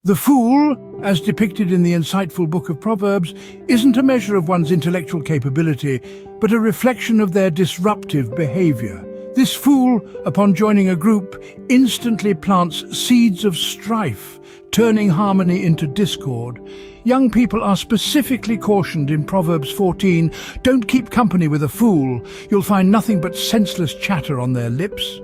The fool, as depicted in the insightful book of Proverbs, isn't a measure of one's intellectual capability, but a reflection of their disruptive behavior. This fool, upon joining a group, instantly plants seeds of strife, turning harmony into discord. Young people are specifically cautioned in Proverbs 14, "Don't keep company with a fool. You'll find nothing but senseless chatter on their lips."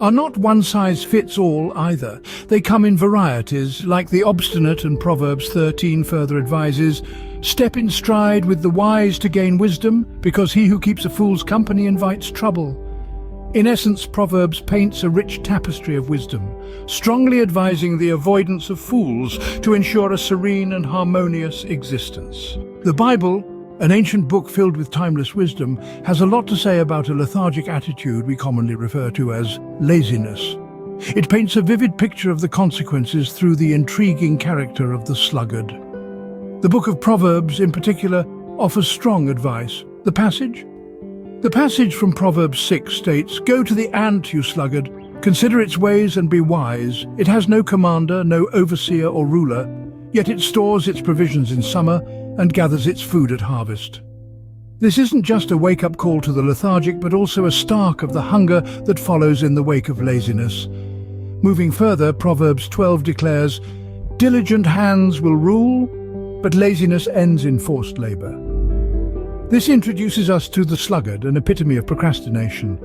Are not one size fits all either. They come in varieties, like the obstinate, and Proverbs 13 further advises, "Step in stride with the wise to gain wisdom, because he who keeps a fool's company invites trouble." In essence, Proverbs paints a rich tapestry of wisdom, strongly advising the avoidance of fools to ensure a serene and harmonious existence. The Bible, an ancient book filled with timeless wisdom, has a lot to say about a lethargic attitude we commonly refer to as laziness. It paints a vivid picture of the consequences through the intriguing character of the sluggard. The book of Proverbs, in particular, offers strong advice. The passage from Proverbs 6 states, "Go to the ant, you sluggard, consider its ways and be wise. It has no commander, no overseer or ruler, yet it stores its provisions in summer and gathers its food at harvest." This isn't just a wake-up call to the lethargic, but also a stark of the hunger that follows in the wake of laziness. Moving further, Proverbs 12 declares, "Diligent hands will rule, but laziness ends in forced labor." This introduces us to the sluggard, an epitome of procrastination.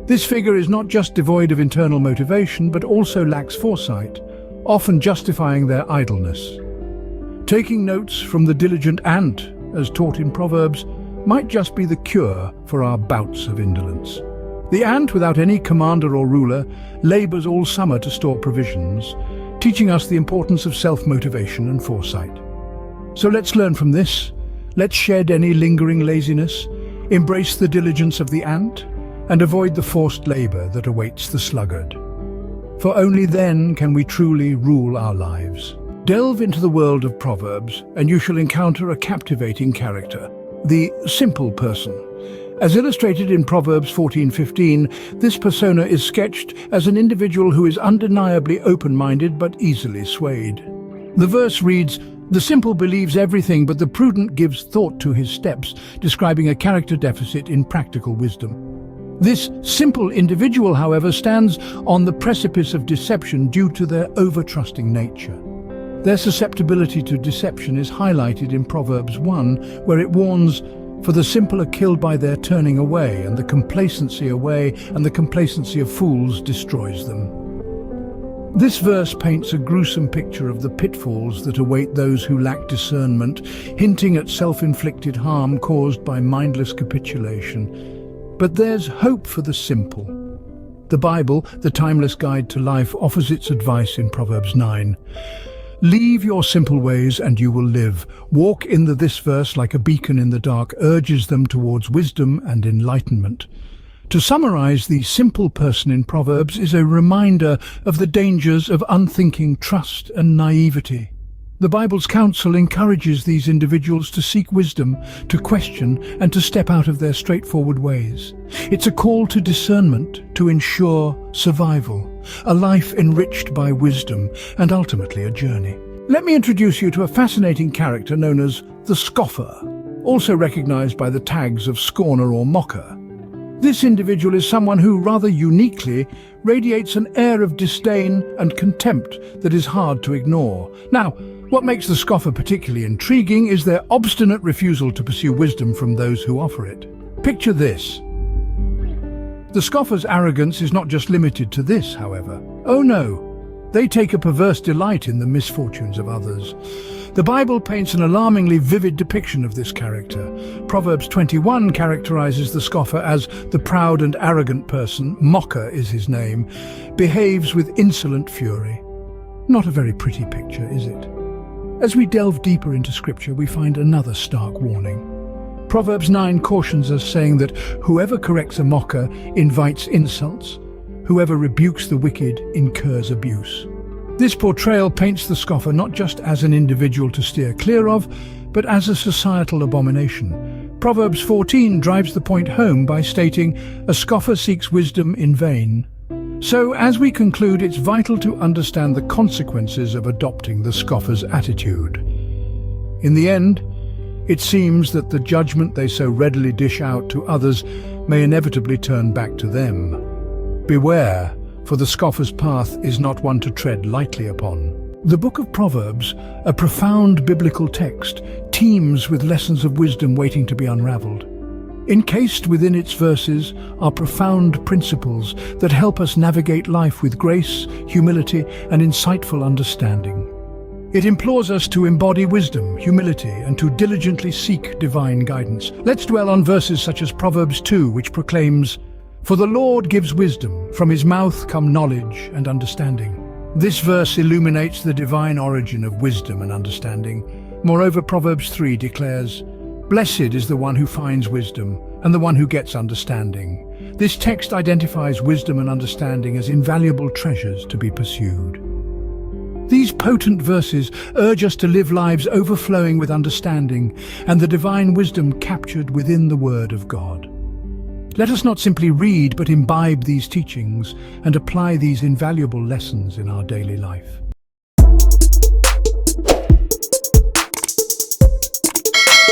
This figure is not just devoid of internal motivation, but also lacks foresight, often justifying their idleness. Taking notes from the diligent ant, as taught in Proverbs, might just be the cure for our bouts of indolence. The ant, without any commander or ruler, labors all summer to store provisions, teaching us the importance of self-motivation and foresight. So let's learn from this. Let's shed any lingering laziness, embrace the diligence of the ant, and avoid the forced labor that awaits the sluggard. For only then can we truly rule our lives. Delve into the world of Proverbs, and you shall encounter a captivating character, the simple person. As illustrated in Proverbs 14:15, this persona is sketched as an individual who is undeniably open-minded but easily swayed. The verse reads, "The simple believes everything, but the prudent gives thought to his steps," describing a character deficit in practical wisdom. This simple individual, however, stands on the precipice of deception due to their over-trusting nature. Their susceptibility to deception is highlighted in Proverbs 1, where it warns, "For the simple are killed by their turning away, and the complacency of fools destroys them." This verse paints a gruesome picture of the pitfalls that await those who lack discernment, hinting at self-inflicted harm caused by mindless capitulation. But there's hope for the simple. The Bible, the timeless guide to life, offers its advice in Proverbs 9. "Leave your simple ways and you will live." Walk in this verse like a beacon in the dark urges them towards wisdom and enlightenment. To summarize, the simple person in Proverbs is a reminder of the dangers of unthinking trust and naivety. The Bible's counsel encourages these individuals to seek wisdom, to question, and to step out of their straightforward ways. It's a call to discernment to ensure survival, a life enriched by wisdom, and ultimately a journey. Let me introduce you to a fascinating character known as the Scoffer, also recognized by the tags of scorner or mocker. This individual is someone who, rather uniquely, radiates an air of disdain and contempt that is hard to ignore. Now, what makes the Scoffer particularly intriguing is their obstinate refusal to pursue wisdom from those who offer it. Picture this. The Scoffer's arrogance is not just limited to this, however. Oh no, they take a perverse delight in the misfortunes of others. The Bible paints an alarmingly vivid depiction of this character. Proverbs 21 characterizes the Scoffer as the proud and arrogant person, mocker is his name, behaves with insolent fury. Not a very pretty picture, is it? As we delve deeper into Scripture, we find another stark warning. Proverbs 9 cautions us, saying that whoever corrects a mocker invites insults, whoever rebukes the wicked incurs abuse. This portrayal paints the Scoffer not just as an individual to steer clear of, but as a societal abomination. Proverbs 14 drives the point home by stating, "A scoffer seeks wisdom in vain." So, as we conclude, it's vital to understand the consequences of adopting the scoffer's attitude. In the end, it seems that the judgment they so readily dish out to others may inevitably turn back to them. Beware, for the scoffer's path is not one to tread lightly upon. The book of Proverbs, a profound biblical text, teems with lessons of wisdom waiting to be unraveled. Encased within its verses are profound principles that help us navigate life with grace, humility, and insightful understanding. It implores us to embody wisdom, humility, and to diligently seek divine guidance. Let's dwell on verses such as Proverbs 2, which proclaims, "For the Lord gives wisdom, from his mouth come knowledge and understanding." This verse illuminates the divine origin of wisdom and understanding. Moreover, Proverbs 3 declares, "Blessed is the one who finds wisdom, and the one who gets understanding." This text identifies wisdom and understanding as invaluable treasures to be pursued. These potent verses urge us to live lives overflowing with understanding and the divine wisdom captured within the Word of God. Let us not simply read, but imbibe these teachings and apply these invaluable lessons in our daily life.